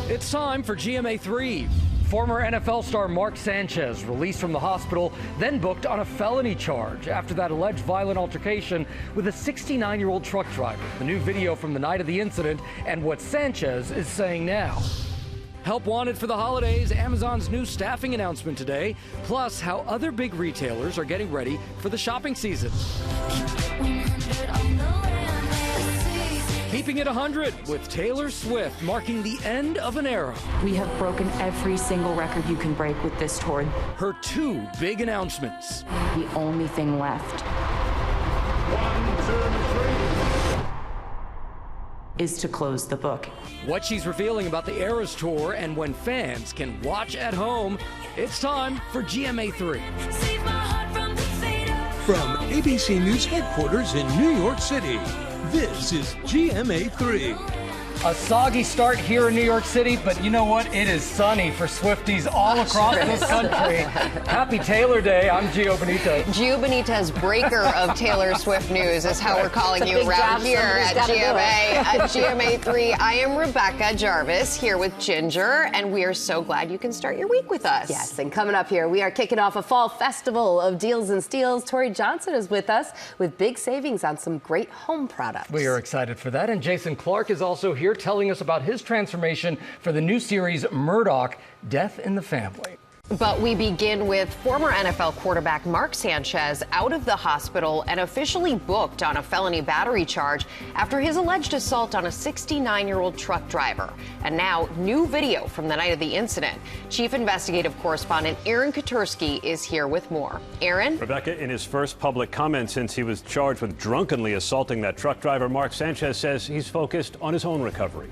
It's time for GMA3. Former NFL star Mark Sanchez released from the hospital, then booked on a felony charge after that alleged violent altercation with a 69-year-old truck driver. The new video from the night of the incident and what Sanchez is saying now. Help wanted for the holidays, Amazon's new staffing announcement today, plus how other big retailers are getting ready for the shopping season. Keeping it 100 with Taylor Swift marking the end of an era. We have broken every single record you can break with this tour. Her two big announcements. The only thing left 1, 2, 3. is to close the book. What she's revealing about the Eras Tour and when fans can watch at home. It's time for GMA3. From ABC News headquarters in New York City, this is GMA3. A soggy start here in New York City, but you know what? It is sunny for Swifties all across this country. Happy Taylor Day. I'm Gio Benito. Gio Benitez, breaker of Taylor Swift news, is how we're calling you around here at GMA3. I am Rebecca Jarvis here with Ginger, and we are so glad you can start your week with us. Yes, and coming up here, we are kicking off a fall festival of deals and steals. Tori Johnson is with us with big savings on some great home products. We are excited for that, and Jason Clarke is also here telling us about his transformation for the new series Murdaugh, Death in the Family. But we begin with former NFL quarterback Mark Sanchez out of the hospital and officially booked on a felony battery charge after his alleged assault on a 69-year-old truck driver. And now, new video from the night of the incident. Chief investigative correspondent Aaron Katursky is here with more. Aaron? Rebecca, in his first public comment since he was charged with drunkenly assaulting that truck driver, Mark Sanchez says he's focused on his own recovery.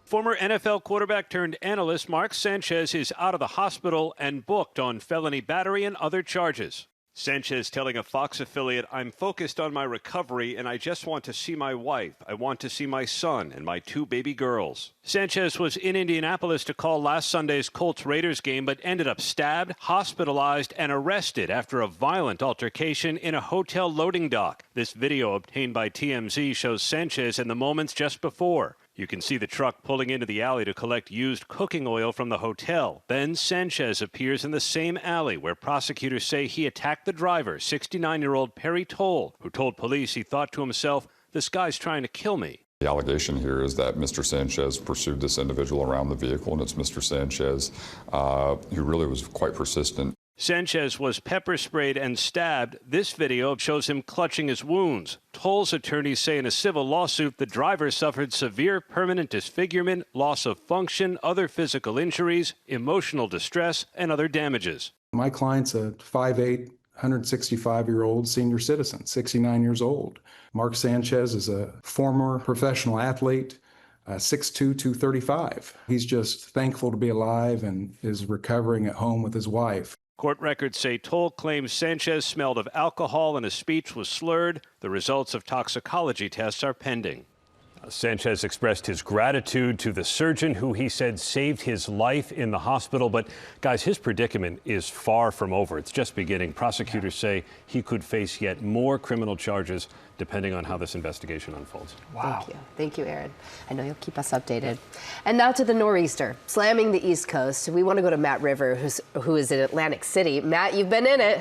Former NFL quarterback turned analyst Mark Sanchez is out of the hospital and booked on felony battery and other charges. Sanchez telling a Fox affiliate, "I'm focused on my recovery and I just want to see my wife. I want to see my son and my two baby girls." Sanchez was in Indianapolis to call last Sunday's Colts-Raiders game, but ended up stabbed, hospitalized, and arrested after a violent altercation in a hotel loading dock. This video obtained by TMZ shows Sanchez in the moments just before. You can see the truck pulling into the alley to collect used cooking oil from the hotel. Then Sanchez appears in the same alley where prosecutors say he attacked the driver, 69-year-old Perry Toll, who told police he thought to himself, "This guy's trying to kill me." The allegation here is that Mr. Sanchez pursued this individual around the vehicle, and it's Mr. Sanchez who really was quite persistent. Sanchez was pepper sprayed and stabbed. This video shows him clutching his wounds. Toll's attorneys say in a civil lawsuit the driver suffered severe permanent disfigurement, loss of function, other physical injuries, emotional distress, and other damages. My client's a 5'8", 165-year-old senior citizen, 69 years old. Mark Sanchez is a former professional athlete, 6'2", 235. He's just thankful to be alive and is recovering at home with his wife. Court records say Toll claims Sanchez smelled of alcohol and his speech was slurred. The results of toxicology tests are pending. Sanchez expressed his gratitude to the surgeon who he said saved his life in the hospital. But, guys, his predicament is far from over. It's just beginning. Prosecutors say he could face yet more criminal charges depending on how this investigation unfolds. Wow. Thank you. Thank you, Aaron. I know you'll keep us updated. And now to the nor'easter, slamming the East Coast. We want to go to Matt River, who is in Atlantic City. Matt, you've been in it.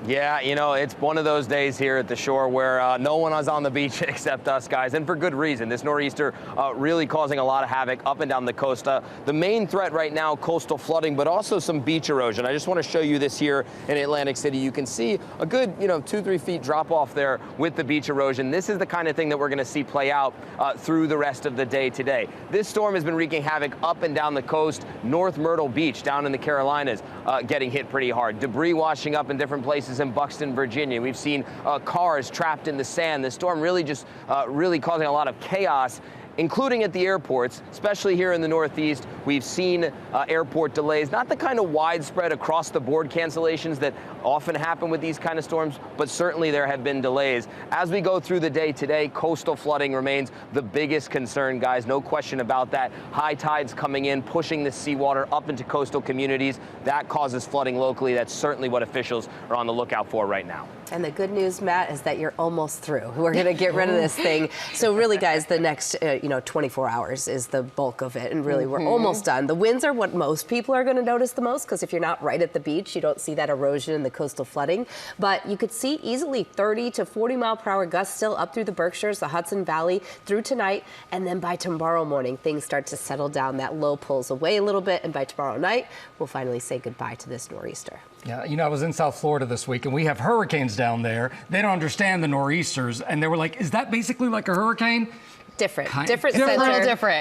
Yeah, you know, it's one of those days here at the shore where no one is on the beach except us guys, and for good reason. This nor'easter really causing a lot of havoc up and down the coast. The main threat right now, coastal flooding, but also some beach erosion. I just want to show you this here in Atlantic City. You can see a good, 2-3 feet drop off there with the beach erosion. This is the kind of thing that we're going to see play out through the rest of the day today. This storm has been wreaking havoc up and down the coast. North Myrtle Beach down in the Carolinas getting hit pretty hard. Debris washing up in different places in Buxton, Virginia. We've seen cars trapped in the sand. The storm really just really causing a lot of chaos, including at the airports, especially here in the Northeast. We've seen airport delays, not the kind of widespread across-the-board cancellations that often happen with these kind of storms, but certainly there have been delays. As we go through the day today, coastal flooding remains the biggest concern, guys. No question about that. High tides coming in, pushing the seawater up into coastal communities. That causes flooding locally. That's certainly what officials are on the lookout for right now. And the good news, Matt, is that you're almost through. We're going to get rid of this thing. So really, guys, the next 24 hours is the bulk of it. And really, we're almost done. The winds are what most people are going to notice the most, because if you're not right at the beach, you don't see that erosion and the coastal flooding. But you could see easily 30 to 40 mile per hour gusts still up through the Berkshires, the Hudson Valley, through tonight. And then by tomorrow morning, things start to settle down. That low pulls away a little bit. And by tomorrow night, we'll finally say goodbye to this nor'easter. Yeah, I was in South Florida this week, and we have hurricanes down there. They don't understand the nor'easters, and they were like, is that basically like a hurricane? Different center. Different.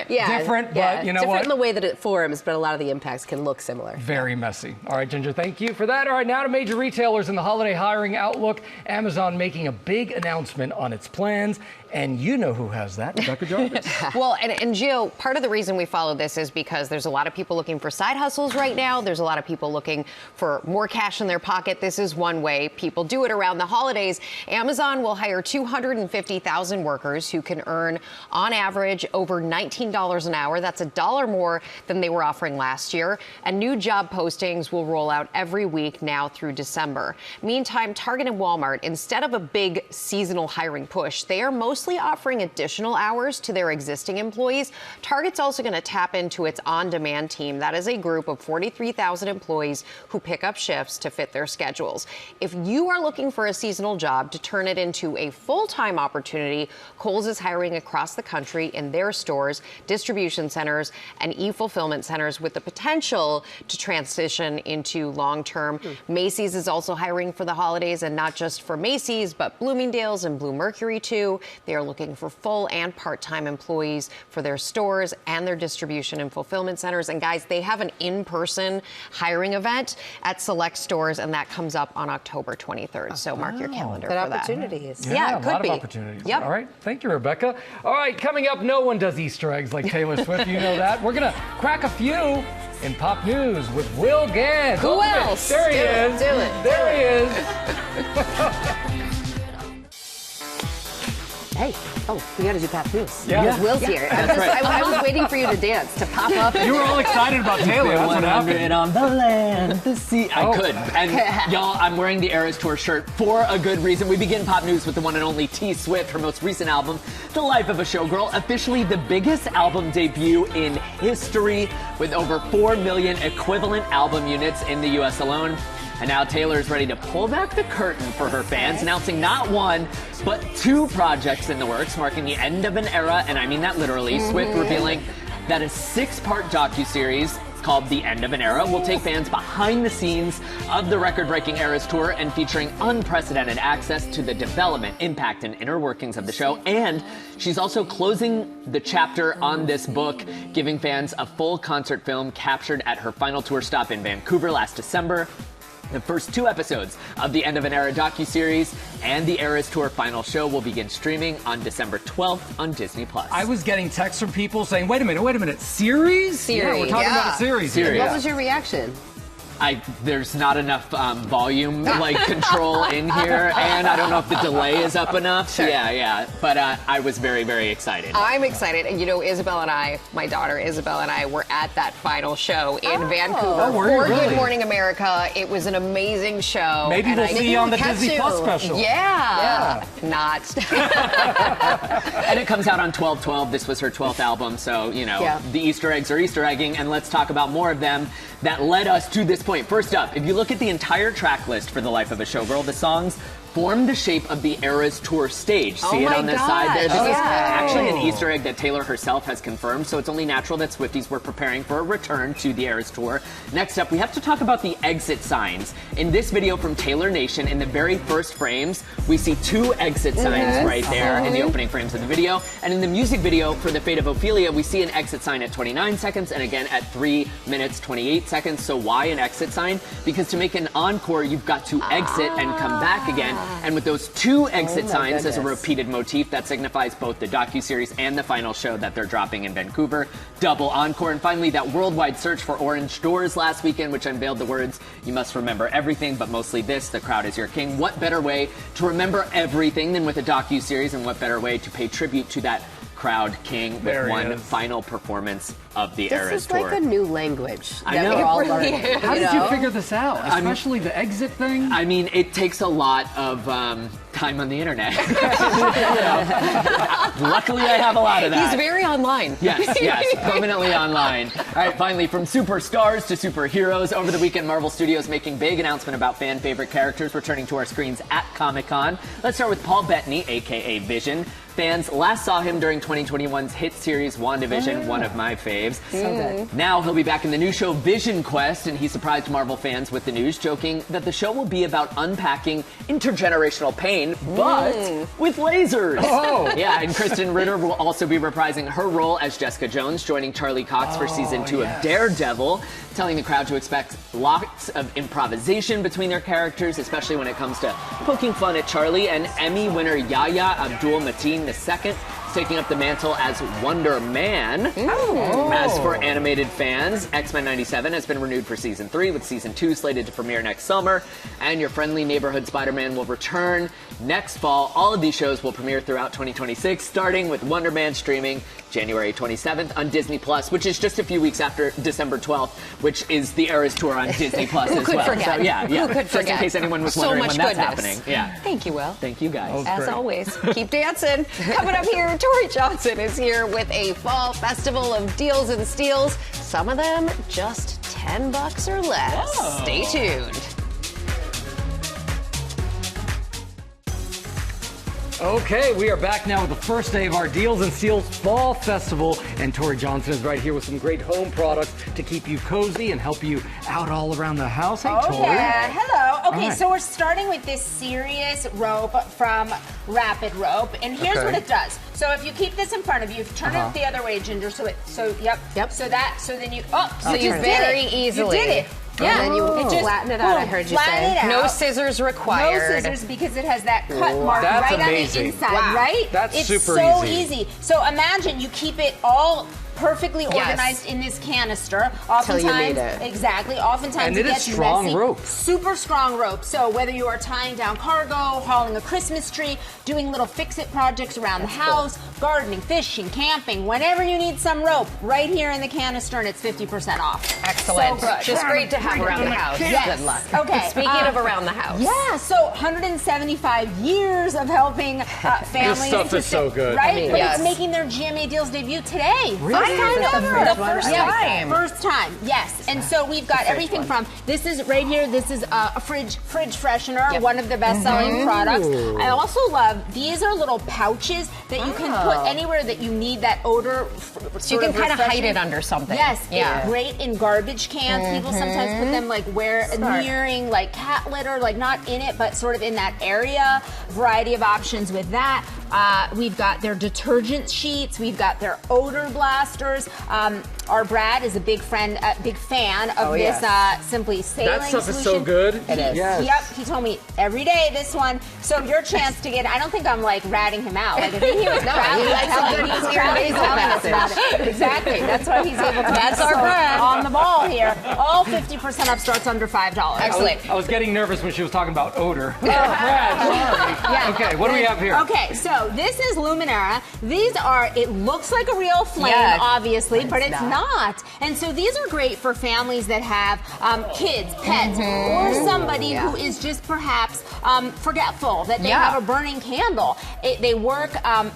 Yeah, different, yeah. But you know different what? in the way that it forms, but a lot of the impacts can look similar. Very messy. All right, Ginger, thank you for that. All right, now to major retailers in the holiday hiring outlook. Amazon making a big announcement on its plans. And you know who has that, Rebecca Jarvis. Well, and Gio, part of the reason we follow this is because there's a lot of people looking for side hustles right now. There's a lot of people looking for more cash in their pocket. This is one way people do it around the holidays. Amazon will hire 250,000 workers who can earn, on average, over $19 an hour. That's $1 more than they were offering last year. And new job postings will roll out every week now through December. Meantime, Target and Walmart, instead of a big seasonal hiring push, they are mostly offering additional hours to their existing employees. Target's also going to tap into its on-demand team. That is a group of 43,000 employees who pick up shifts to fit their schedules. If you are looking for a seasonal job to turn it into a full-time opportunity, Kohl's is hiring across the country in their stores, distribution centers, and e-fulfillment centers with the potential to transition into long-term. Macy's is also hiring for the holidays, and not just for Macy's, but Bloomingdale's and Bluemercury too. They are looking for full and part-time employees for their stores and their distribution and fulfillment centers. And guys, they have an in-person hiring event at select stores, and that comes up on October 23rd. So mark your calendar for that. Good opportunities. Yeah, it could a lot be. of opportunities. Yep. All right, thank you, Rebecca. All right, coming up, no one does Easter eggs like Taylor Swift. You know that. We're gonna crack a few in pop news with Will Gann. Who else? There he is. Do it. There he is. Hey, we got to do pop news. Yeah. Will's here. I was waiting for you to dance, to pop up. You were all excited about Taylor. That's what happened. On the land, the sea. I could. And y'all, I'm wearing the Eras Tour shirt for a good reason. We begin pop news with the one and only T Swift. Her most recent album, The Life of a Showgirl, officially the biggest album debut in history, with over 4 million equivalent album units in the U.S. alone. And now Taylor's ready to pull back the curtain for her fans, announcing not one, but 2 projects in the works, marking the end of an era, and I mean that literally. Swift revealing that a 6-part docuseries called The End of an Era will take fans behind the scenes of the record-breaking Eras Tour and featuring unprecedented access to the development, impact, and inner workings of the show. And she's also closing the chapter on this book, giving fans a full concert film captured at her final tour stop in Vancouver last December. The first 2 episodes of the End of an Era docuseries and the Eras Tour final show will begin streaming on December 12th on Disney+. I was getting texts from people saying, wait a minute, series? Yeah, we're talking about a series. What was your reaction? There's not enough volume control in here, and I don't know if the delay is up enough. Sure. Yeah. But I was very, very excited. I'm excited. And Isabel and I, my daughter Isabel and I, were at that final show in Vancouver for Good Morning America. It was an amazing show. Maybe we'll see you on the Disney Plus special. Yeah. Not. And it comes out on 12/12. This was her 12th album, so, the Easter eggs are Easter egging, and let's talk about more of them that led us to this point. First up, if you look at the entire track list for The Life of a Showgirl, the songs form the shape of the Eras Tour stage. See it on the side there? This is actually an Easter egg that Taylor herself has confirmed, so it's only natural that Swifties were preparing for a return to the Eras Tour. Next up, we have to talk about the exit signs. In this video from Taylor Nation, in the very first frames, we see 2 exit signs right there in the opening frames of the video. And in the music video for The Fate of Ophelia, we see an exit sign at 29 seconds and again at 3 minutes 28 seconds. So why an exit sign? Because to make an encore, you've got to exit and come back again. And with those 2 exit signs as a goodness. repeated motif, that signifies both the docuseries and the final show that they're dropping in Vancouver. Double encore. And finally, that worldwide search for orange doors last weekend, which unveiled the words, "You must remember everything, but mostly this, the crowd is your king." What better way to remember everything than with a docuseries, and what better way to pay tribute to that crowd king with one final performance of the Eras This is tour. like a new language I that know. we're all It really learning. How did you figure this out? Especially the exit thing? I mean, it takes a lot of time on the internet. Luckily, I have a lot of that. He's very online. Yes, permanently online. All right, finally, from superstars to superheroes, over the weekend, Marvel Studios making big announcement about fan favorite characters returning to our screens at Comic-Con. Let's start with Paul Bettany, aka Vision. Fans last saw him during 2021's hit series WandaVision, one of my faves. So good. Now he'll be back in the new show Vision Quest, and he surprised Marvel fans with the news, joking that the show will be about unpacking intergenerational pain, but with lasers. Oh. Yeah, and Kristen Ritter will also be reprising her role as Jessica Jones, joining Charlie Cox for season 2 of Daredevil, telling the crowd to expect lots of improvisation between their characters, especially when it comes to poking fun at Charlie. And Emmy winner Yahya Abdul-Mateen II taking up the mantle as Wonder Man. As for animated fans, X-Men 97 has been renewed for season 3, with season 2 slated to premiere next summer. And your friendly neighborhood Spider-Man will return next fall. All of these shows will premiere throughout 2026, starting with Wonder Man streaming January 27th on Disney Plus, which is just a few weeks after December 12th, which is the Eras tour on Disney Plus as could well. forget? So yeah, Who could just in forget? case anyone was So wondering much when that's goodness. happening. Yeah. Thank you, Will. Thank you guys. As always, keep dancing. Coming up here, Tori Johnson is here with a fall festival of deals and steals. Some of them just $10 or less. Whoa. Stay tuned. Okay, we are back now with the first day of our Deals and Steals Fall Festival, and Tori Johnson is right here with some great home products to keep you cozy and help you out all around the house. Hey, Tori. Yeah, hello. Okay, All right. so we're starting with this serious rope from Rapid Rope, and here's what it does. So if you keep this in front of you, turn it the other way, Ginger. So yep. So then you. So you did very it. easily. You did it. Yeah, And then you flatten it out, I heard you flatten say. it out. No scissors required. No scissors because it has that cut mark That's right amazing. on the inside, Wow. right? That's it's super so easy. So imagine you keep it all perfectly organized in this canister. Till you need it. Exactly. Oftentimes And it it is gets strong messy. rope. Super strong rope. So whether you are tying down cargo, hauling a Christmas tree, doing little fix-it projects around the house, gardening, fishing, camping, whenever you need some rope, right here in the canister, and it's 50% off. Excellent. So good. Just great to have around the house. Yes. Good luck. Okay. Speaking of around the house. Yeah, so 175 years of helping families. This stuff is so good. Right? But yes. it's making their GMA deals debut today. Really? First time ever. The first time. First time, yes. And so we've got everything from, this is right here, this is a fridge freshener, one of the best-selling products. I also love, these are little pouches that you can put anywhere that you need that odor. So you can kind of hide it under something. Yes, Yeah. great in garbage cans. People sometimes put them like nearing like cat litter, like not in it, but sort of in that area. Variety of options with that. We've got their detergent sheets. We've got their odor blasters. Our Brad is a big fan of this Simply Sailing That stuff is solution. so good. It is. Yes. Yep, he told me every day this one. So your chance to get, I don't think I'm like ratting him out. Like I think he was proudly telling us about it. Exactly. That's why he's able to. That's our Brad. On the ball here. All 50% off starts under $5. Excellent. I was getting nervous when she was talking about odor. Brad, sorry. Yeah. Okay, what do we have here? Okay, so this is Luminera. These are, it looks like a real flame, Yeah, obviously, but it's not. And so these are great for families that have kids, pets, or somebody who is just perhaps forgetful that they have a burning candle. They work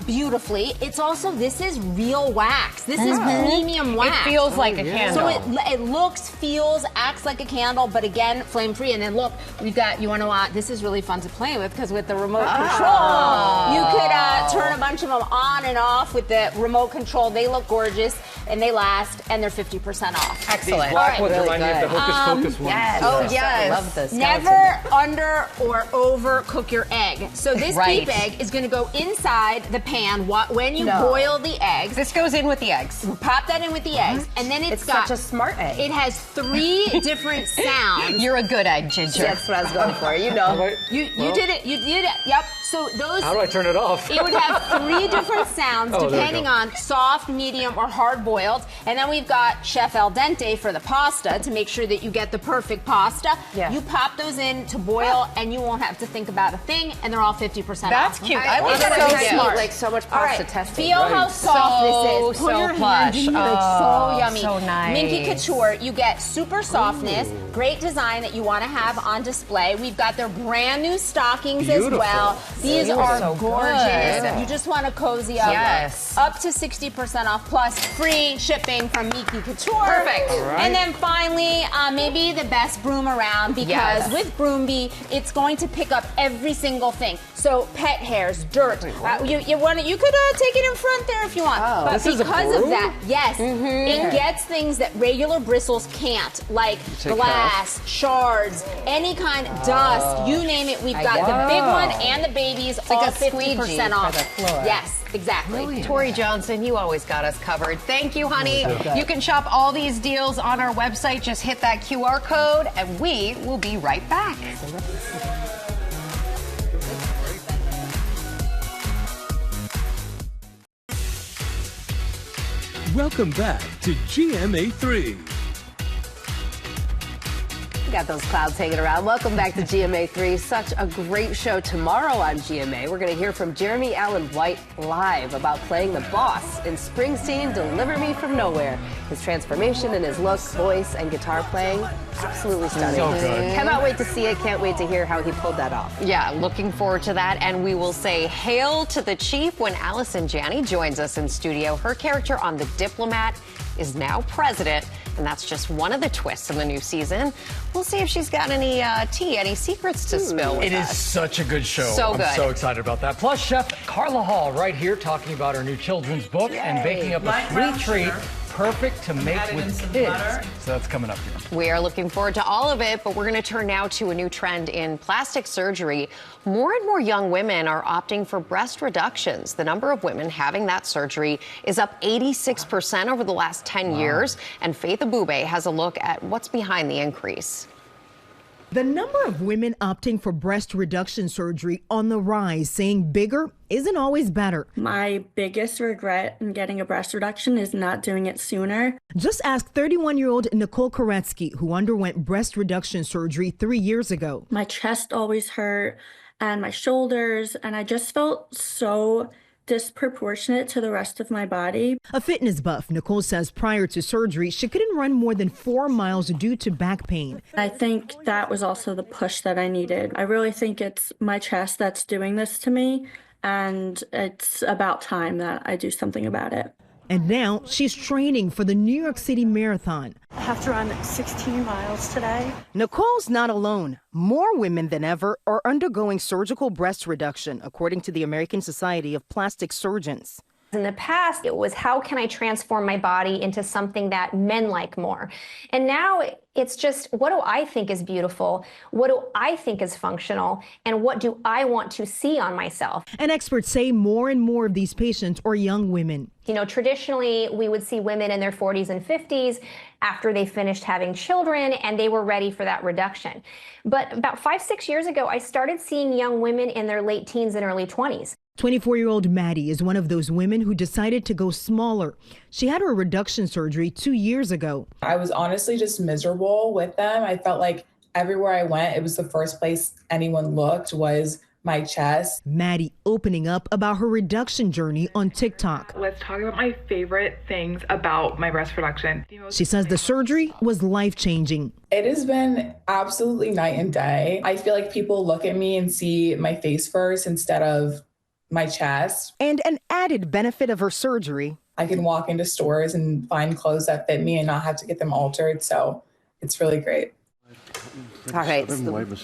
beautifully. It's also, this is real wax. This is premium wax. It feels like a candle. So it looks, feels, acts like a candle, but again, flame free. And then look, we've got, you want to, this is really fun to play with because with the remote control, you could turn a bunch of them on and off with the remote control. They look gorgeous. gorgeous, and they last, and they're 50% off. Excellent. These black ones Really remind me of the Hocus Pocus ones. Yes. Oh, yes. I love this. Never under or over cook your egg. So this Right. beef egg is going to go inside the pan when you boil the eggs. This goes in with the eggs. Pop that in with the eggs, and then It's got such a smart egg. It has 3 different sounds. You're a good egg, Ginger. That's what I was going for. You know. You did it. You did it. Yep. So those. How do I turn it off? It would have 3 different sounds Oh, there we depending go. on soft, medium, or hard boiled. And then we've got chef al dente for the pasta to make sure that you get the perfect pasta. Yeah. You pop those in to boil, and you won't have to think about a thing. And they're all 50% That's off. cute. Okay? I love Isn't that that idea. smart? Like so much All pasta right, testing. feel how soft this So, is. Put so your plush. hand in here. It's Oh, so yummy. so nice. Minky Couture, you get super softness, great design that you want to have on display. We've got their brand new stockings as Beautiful. well. These are so gorgeous. good. You just want to cozy up. Yes. Up to 60% off plus free shipping from Minky Couture. Perfect. All right. And then finally, maybe the best broom around because Yes. with Broom Bee, it's going to pick up every single thing. So pet hairs, dirt. You could take it in front there if you want. But This is a because of broom? that, yes, it gets things that regular bristles can't, like glass, shards, any kind of dust, you name it. We've got the big one and the babies, all like a 50% squeegee off. for the floor. Yes, exactly. Tori Johnson, you always got us covered. Thank you, honey. You can shop all these deals on our website. Just hit that QR code, and we will be right back. Welcome back to GMA3. We got those clouds hanging around. Welcome back to GMA3. Such a great show tomorrow on GMA. We're going to hear from Jeremy Allen White live about playing the boss in Springsteen, Deliver Me From Nowhere. His transformation in his look, voice, and guitar playing, absolutely stunning. So good. Cannot wait to see it. Can't wait to hear how he pulled that off. Yeah, looking forward to that. And we will say hail to the chief when Allison Janney joins us in studio. Her character on The Diplomat is now president, and that's just one of the twists in the new season. We'll see if she's got any tea, any secrets to spill with It is us. such a good show. So good. I'm so excited about that. Plus, Chef Carla Hall right here talking about her new children's book and baking up a sweet treat perfect to make with kids. So that's coming up here. We are looking forward to all of it, but we're going to turn now to a new trend in plastic surgery. More and more young women are opting for breast reductions. The number of women having that surgery is up 86% over the last 10 years. And Faith Abube has a look at what's behind the increase. The number of women opting for breast reduction surgery on the rise, saying bigger isn't always better. My biggest regret in getting a breast reduction is not doing it sooner. Just ask 31-year-old Nicole Koretsky, who underwent breast reduction surgery 3 years ago. My chest always hurt and my shoulders, and I just felt so disproportionate to the rest of my body. A fitness buff, Nicole says prior to surgery, she couldn't run more than 4 miles due to back pain. I think that was also the push that I needed. I really think it's my chest that's doing this to me, and it's about time that I do something about it. And now she's training for the New York City Marathon. I have to run 16 miles today. Nicole's not alone. More women than ever are undergoing surgical breast reduction, according to the American Society of Plastic Surgeons. In the past, it was how can I transform my body into something that men like more? And now it's just, what do I think is beautiful? What do I think is functional? And what do I want to see on myself? And experts say more and more of these patients are young women. You know, traditionally, we would see women in their 40s and 50s after they finished having children and they were ready for that reduction. But about 5-6 years ago, I started seeing young women in their late teens and early 20s. 24-year-old Maddie is one of those women who decided to go smaller. She had her reduction surgery 2 years ago. I was honestly just miserable with them. I felt like everywhere I went, it was the first place anyone looked was my chest. Maddie opening up about her reduction journey on TikTok. Let's talk about my favorite things about my breast reduction. She says the surgery was life-changing. It has been absolutely night and day. I feel like people look at me and see my face first instead of my chest. And an added benefit of her surgery, I can walk into stores and find clothes that fit me and not have to get them altered. So it's really great. All right.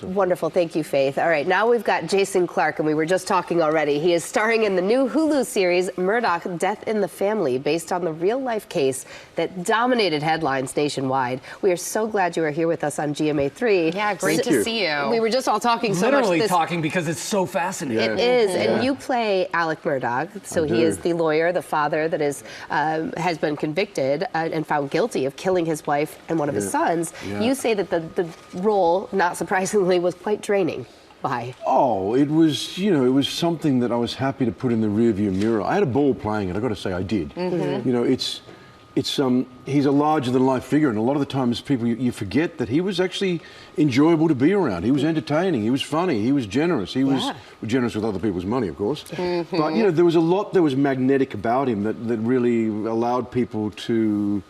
Wonderful. Thank you, Faith. All right. Now we've got Jason Clarke, and we were just talking already. He is starring in the new Hulu series, Murdaugh, Death in the Family, based on the real-life case that dominated headlines nationwide. We are so glad you are here with us on GMA3. Yeah, great to see you. We were just all talking so much. Literally talking because it's so fascinating. It is. And you play Alec Murdaugh. So he is the lawyer, the father that is has been convicted and found guilty of killing his wife and one of his sons. You say that the role, not surprisingly, was quite draining. Why? Oh, it was, you know, it was something that I was happy to put in the rearview mirror. I had a ball playing it, I've got to say I did. You know, he's a larger-than-life figure, and a lot of the times people, you forget that he was actually enjoyable to be around. He was entertaining, he was funny, he was generous. He was generous with other people's money, of course. But, you know, there was a lot that was magnetic about him that really allowed people to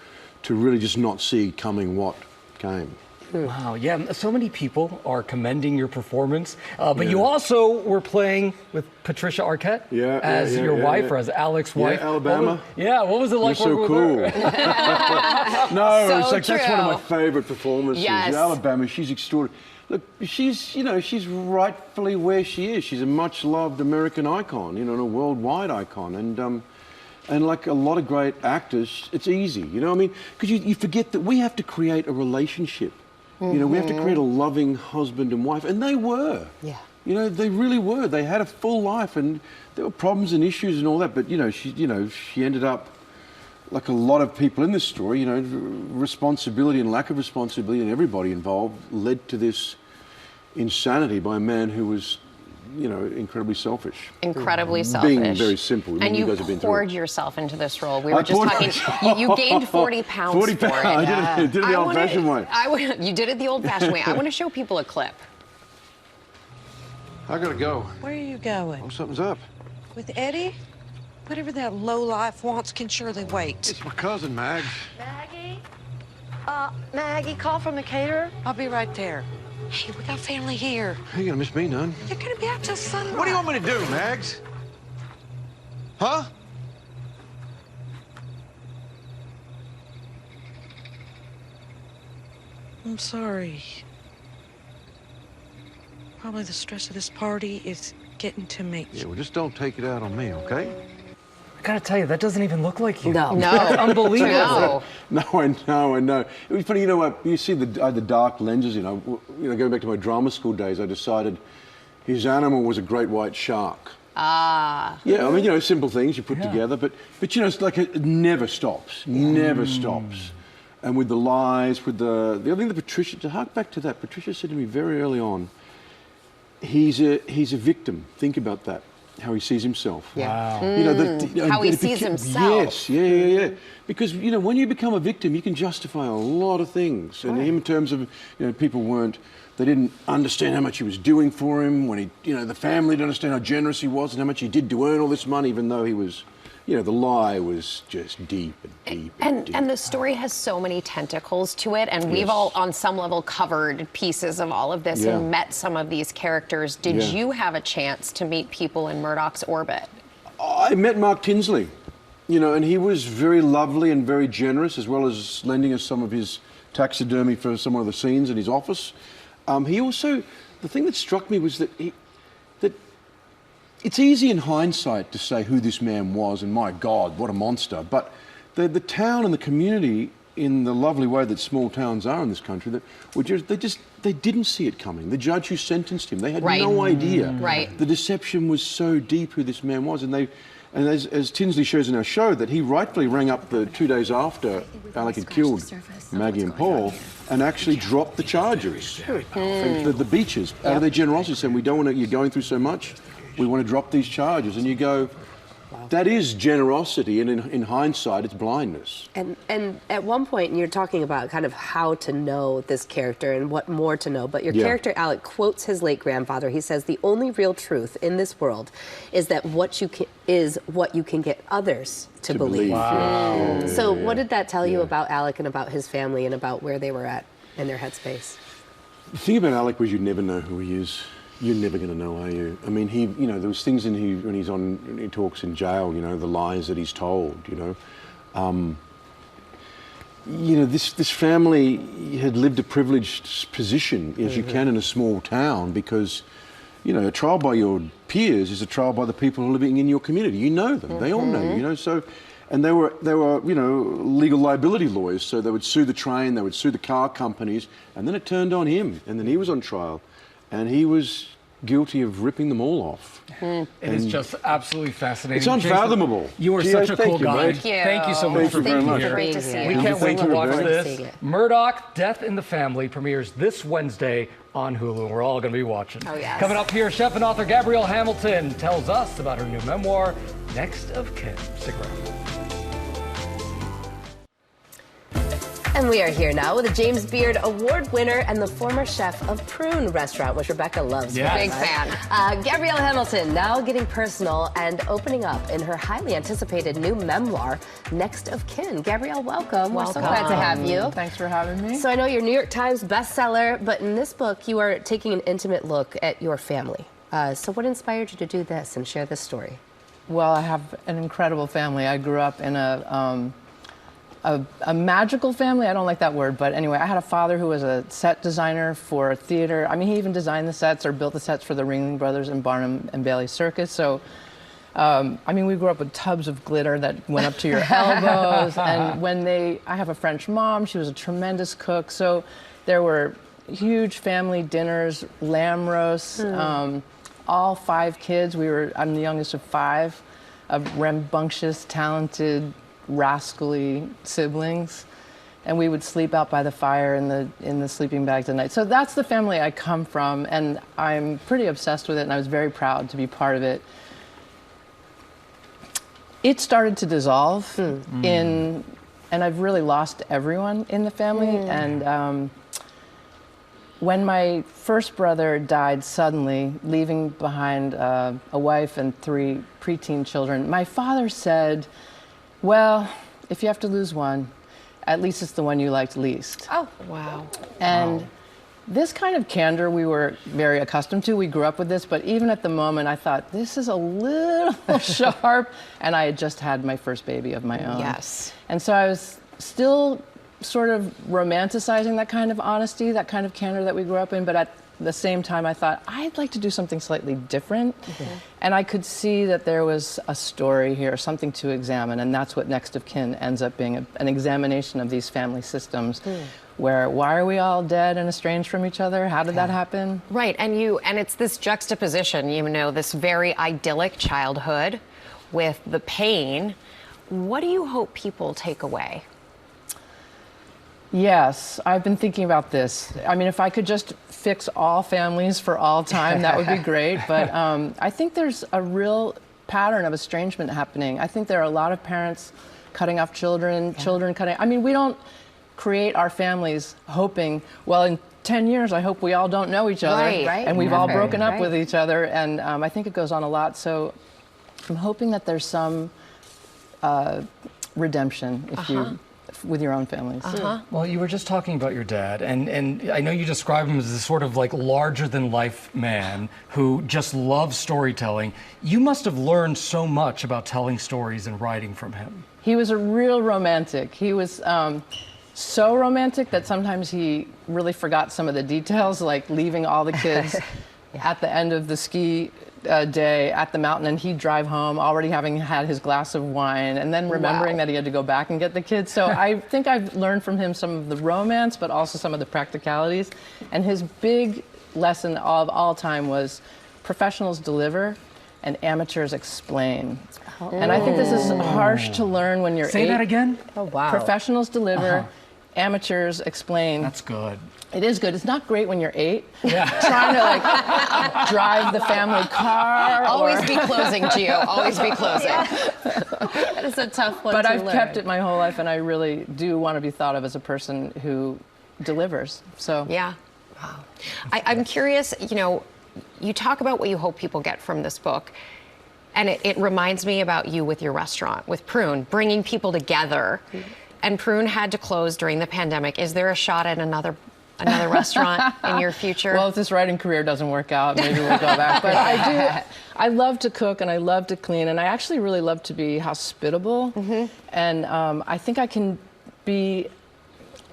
really just not see coming what came. Wow, yeah, so many people are commending your performance, but you also were playing with Patricia Arquette as your wife, or as Alec's wife. Alabama. What was it like You're working so with cool. her? No, it's like that's one of my favorite performances. Yes. Alabama, she's extraordinary. Look, she's, you know, she's rightfully where she is. She's a much-loved American icon, you know, and a worldwide icon, and like a lot of great actors, it's easy, you know what I mean? Because you forget that we have to create a relationship. You know, we have to create a loving husband and wife, and they were. Yeah. You know, they really were. They had a full life, and there were problems and issues and all that. But she ended up, like a lot of people in this story. You know, responsibility and lack of responsibility, and everybody involved led to this insanity by a man who was, you know, incredibly selfish. Incredibly selfish. Being very simple. And you poured yourself into this role. We were just talking, you gained 40 pounds 40 pounds. for it. I did it the old-fashioned way. You did it the old-fashioned way. I want to show people a clip. I gotta go. Where are you going? Oh, something's up. With Eddie? Whatever that lowlife wants can surely wait. It's my cousin, Mags. Maggie? Maggie, call from the caterer. I'll be right there. Hey, we got family here. You ain't gonna miss me none. They're gonna be out till sunrise. What do you want me to do, Mags? Huh? I'm sorry. Probably the stress of this party is getting to me. Yeah, well, just don't take it out on me, okay? I gotta tell you, that doesn't even look like you. No. That's unbelievable. No, I know. It was funny, you know, you see the dark lenses, you know, going back to my drama school days, I decided his animal was a great white shark. Ah. Yeah, I mean, you know, simple things you put together, but you know, it's like it never stops, never stops. And with the lies, with the other thing that Patricia, to hark back to that, Patricia said to me very early on, he's a victim. Think about that. How he sees himself. Yeah. Wow. You know, how he sees himself. Yes, yeah. Because, you know, when you become a victim, you can justify a lot of things. And him, in terms of, you know, they didn't understand how much he was doing for him. When the family didn't understand how generous he was and how much he did to earn all this money, even though he was, you know, the lie was just deep and deep. And the story has so many tentacles to it, and we've all, on some level, covered pieces of all of this and met some of these characters. Did you have a chance to meet people in Murdaugh's orbit? I met Mark Tinsley, you know, and he was very lovely and very generous, as well as lending us some of his taxidermy for some of the scenes in his office. He also, the thing that struck me was that it's easy in hindsight to say who this man was, and my God, what a monster. But the town and the community, in the lovely way that small towns are in this country, that were they didn't see it coming. The judge who sentenced him, they had no idea. Right. The deception was so deep who this man was, and as Tinsley shows in our show, that he rightfully rang up the 2 days after Alec had killed Maggie and Paul, and actually dropped the charges. The Beaches, out of their generosity, saying, we don't want to, you're going through so much, we want to drop these charges. And you go, that is generosity, and in hindsight, it's blindness. And at one point, you're talking about kind of how to know this character and what more to know, but your character, Alec, quotes his late grandfather. He says, the only real truth in this world is that what you can get others to believe. Wow. So what did that tell you about Alec and about his family and about where they were at in their headspace? The thing about Alec was you'd never know who he is. You're never going to know, are you? I mean, there was things when he talks in jail, you know, the lies that he's told, you know. you know, this family had lived a privileged position, as you can in a small town, because, you know, a trial by your peers is a trial by the people who are living in your community. You know them. They all know you, you know, so... And they were, you know, legal liability lawyers, so they would sue the train, they would sue the car companies, and then it turned on him, and then he was on trial, and he was guilty of ripping them all off. It is just absolutely fascinating. It's unfathomable. Jason, you are such a cool guy. Thank you so much for being here. Great to see you. We can't wait to watch this. Murdaugh, Death in the Family premieres this Wednesday on Hulu. We're all going to be watching. Oh, yes. Coming up here, chef and author Gabrielle Hamilton tells us about her new memoir, Next of Kin. Stick around. And we are here now with a James Beard Award winner and the former chef of Prune Restaurant, which Rebecca loves. Yes. Big fan. Gabrielle Hamilton now getting personal and opening up in her highly anticipated new memoir, Next of Kin. Gabrielle, welcome. We're so glad to have you. Thanks for having me. So I know you're New York Times bestseller, but in this book, you are taking an intimate look at your family. So what inspired you to do this and share this story? Well, I have an incredible family. I grew up in a magical family. I don't like that word, but anyway, I had a father who was a set designer for theater. I mean, he even designed the sets or built the sets for the Ringling Brothers and Barnum and Bailey Circus. So, I mean, we grew up with tubs of glitter that went up to your elbows. And I have a French mom. She was a tremendous cook. So there were huge family dinners, lamb roasts, all 5 kids. I'm the youngest of 5, of rambunctious, talented, rascally siblings, and we would sleep out by the fire in the sleeping bags at night. So that's the family I come from, and I'm pretty obsessed with it, and I was very proud to be part of it. It started to dissolve and I've really lost everyone in the family. And when my first brother died suddenly, leaving behind a wife and 3 preteen children, my father said, well, if you have to lose one, at least it's the one you liked least. Oh, wow. And this kind of candor we were very accustomed to. We grew up with this, but even at the moment, I thought, this is a little sharp. And I had just had my first baby of my own. Yes. And so I was still sort of romanticizing that kind of honesty, that kind of candor that we grew up in, but at the same time, I thought, I'd like to do something slightly different. And I could see that there was a story here, something to examine, and that's what Next of Kin ends up being, an examination of these family systems, where why are we all dead and estranged from each other? How did that happen? Right, and it's this juxtaposition, you know, this very idyllic childhood with the pain. What do you hope people take away? Yes, I've been thinking about this. I mean, if I could just fix all families for all time, that would be great. But I think there's a real pattern of estrangement happening. I think there are a lot of parents cutting off children, children cutting... I mean, we don't create our families hoping, well, in 10 years, I hope we all don't know each other. Right. And we've all broken up with each other. And I think it goes on a lot. So I'm hoping that there's some redemption, if you... with your own families. Well, you were just talking about your dad, and I know you describe him as this sort of like larger-than-life man who just loves storytelling. You must have learned so much about telling stories and writing from him. He was a real romantic. He was so romantic that sometimes he really forgot some of the details, like leaving all the kids at the end of the ski day at the mountain, and he'd drive home already having had his glass of wine, and then remembering that he had to go back and get the kids. So I think I've learned from him some of the romance, but also some of the practicalities. And his big lesson of all time was professionals deliver and amateurs explain. And I think this is harsh to learn when you're 8. Say that again? Oh, wow. Professionals deliver, amateurs explain. That's good. It is good. It's not great when you're 8. Trying to like drive the family car. Always be closing, Gio. Always be closing. That is a tough one but to I've learn. kept it my whole life, and I really do want to be thought of as a person who delivers. So yeah. Wow. I'm curious, you know, you talk about what you hope people get from this book, and it reminds me about you with your restaurant, with Prune, bringing people together. And Prune had to close during the pandemic. Is there a shot at another restaurant in your future? Well, if this writing career doesn't work out, maybe we'll go back. But I love to cook and I love to clean, and I actually really love to be hospitable. And I think I can be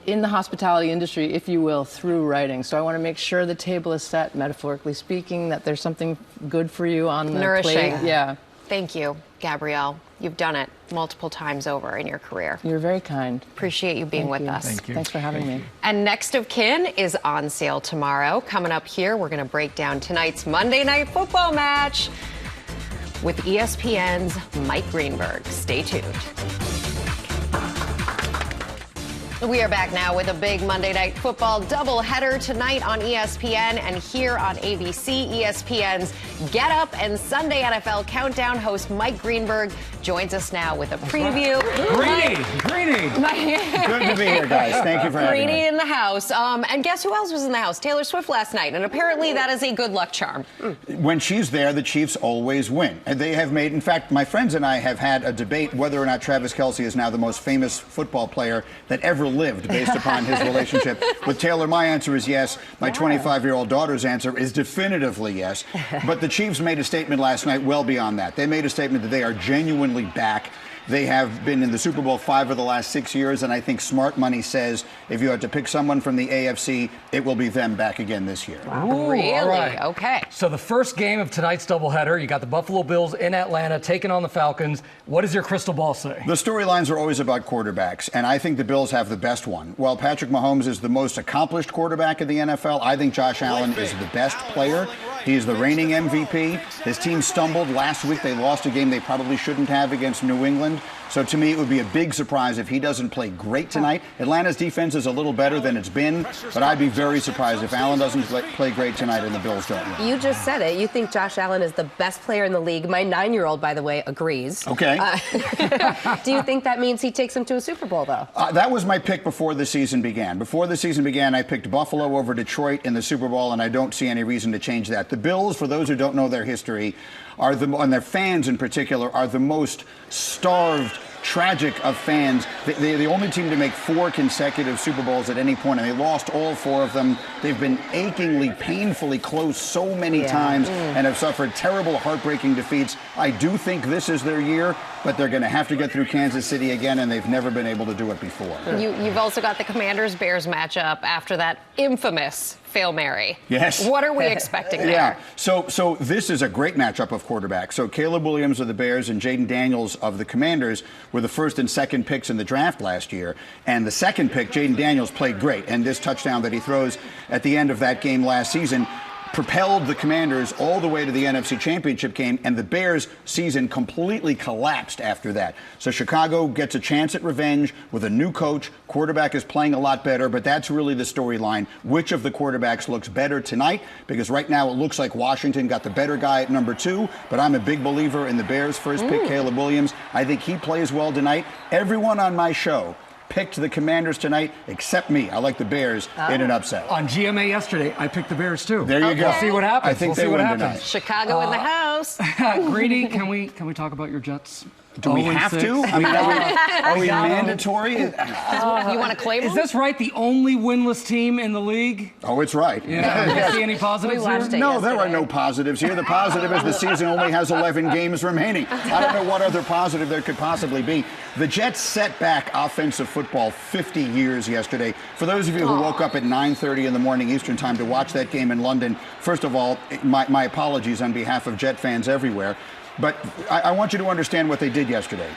in the hospitality industry, if you will, through writing. So I want to make sure the table is set, metaphorically speaking, that there's something good for you on the Nourishing. plate. Yeah. Thank you, Gabrielle. You've done it multiple times over in your career. You're very kind. Appreciate you being with us. Thank you. Thanks for having me. And Next of Kin is on sale tomorrow. Coming up here, we're going to break down tonight's Monday Night Football match with ESPN's Mike Greenberg. Stay tuned. We are back now with a big Monday Night Football doubleheader tonight on ESPN and here on ABC. ESPN's Get Up and Sunday NFL Countdown host Mike Greenberg joins us now with a preview. Greeny. Good to be here, guys. Thank you for having me. Greeny in the house. And guess who else was in the house? Taylor Swift last night. And apparently that is a good luck charm. When she's there, the Chiefs always win. And they have made, in fact, my friends and I have had a debate whether or not Travis Kelce is now the most famous football player that ever lived based upon his relationship with Taylor. My answer is yes. My 25-year-old daughter's answer is definitively yes. But the Chiefs made a statement last night well beyond that. They made a statement that they are genuinely back. They have been in the Super Bowl 5 of the last 6 years, and I think smart money says if you had to pick someone from the AFC, it will be them back again this year. Wow. Really? All right. Okay. So the first game of tonight's doubleheader, you got the Buffalo Bills in Atlanta taking on the Falcons. What does your crystal ball say? The storylines are always about quarterbacks, and I think the Bills have the best one. While Patrick Mahomes is the most accomplished quarterback in the NFL, I think Josh Allen is the best player. He is the reigning MVP. His team stumbled last week. They lost a game they probably shouldn't have against New England. So to me, it would be a big surprise if he doesn't play great tonight. Atlanta's defense is a little better than it's been, but I'd be very surprised if Allen doesn't play great tonight and the Bills don't win. You just said it. You think Josh Allen is the best player in the league. My 9-year-old, by the way, agrees. Okay. Do you think that means he takes him to a Super Bowl, though? That was my pick before the season began. Before the season began, I picked Buffalo over Detroit in the Super Bowl, and I don't see any reason to change that. The Bills, for those who don't know their history, and their fans in particular, are the most starved, tragic of fans. They're the only team to make 4 consecutive Super Bowls at any point, and they lost all 4 of them. They've been achingly, painfully close so many times and have suffered terrible, heartbreaking defeats. I do think this is their year, but they're going to have to get through Kansas City again, and they've never been able to do it before. You've also got the Commanders-Bears matchup after that infamous Hail Mary. Yes. What are we expecting there? Yeah. So this is a great matchup of quarterbacks. So Caleb Williams of the Bears and Jaden Daniels of the Commanders were the first and second picks in the draft last year. And the second pick, Jaden Daniels, played great. And this touchdown that he throws at the end of that game last season propelled the Commanders all the way to the NFC Championship game, and the Bears' season completely collapsed after that. So Chicago gets a chance at revenge with a new coach. Quarterback is playing a lot better, but that's really the storyline. Which of the quarterbacks looks better tonight? Because right now it looks like Washington got the better guy at number 2, but I'm a big believer in the Bears' first pick, Caleb Williams. I think he plays well tonight. Everyone on my show picked the Commanders tonight, except me. I like the Bears in an upset. On GMA yesterday, I picked the Bears too. There you go. We'll see what happens. I think they win tonight. Chicago in the house. Greedy, can we talk about your Jets? Do we have to? I mean, are we mandatory? You want to claim Is this right? The only winless team in the league? Oh, it's right. Yeah. Do you see any positives here? No, there are no positives here. The positive is the season only has 11 games remaining. I don't know what other positive there could possibly be. The Jets set back offensive football 50 years yesterday. For those of you who woke up at 9:30 in the morning Eastern time to watch that game in London, first of all, my apologies on behalf of Jet fans everywhere. But I want you to understand what they did yesterday.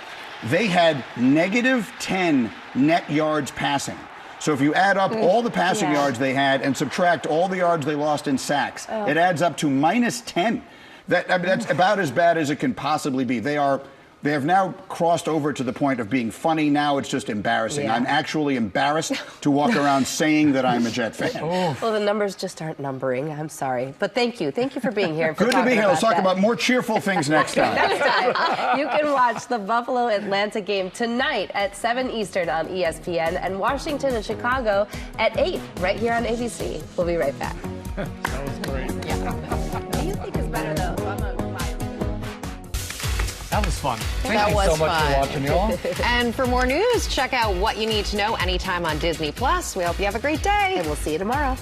They had -10 net yards passing. So if you add up all the passing yards they had and subtract all the yards they lost in sacks, it adds up to -10. That's about as bad as it can possibly be. They have now crossed over to the point of being funny. Now it's just embarrassing. I'm actually embarrassed to walk around saying that I'm a Jet fan. Well, the numbers just aren't numbering. I'm sorry. But thank you. Thank you for being here. Good to be here. Let's talk about more cheerful things next time. Next time. You can watch the Buffalo-Atlanta game tonight at 7 Eastern on ESPN and Washington and Chicago at 8 right here on ABC. We'll be right back. That was great. What do you think is better, though? That was fun. That Thank was you so much fun. for watching, y'all. And for more news, check out What You Need to Know anytime on Disney+. We hope you have a great day. And we'll see you tomorrow.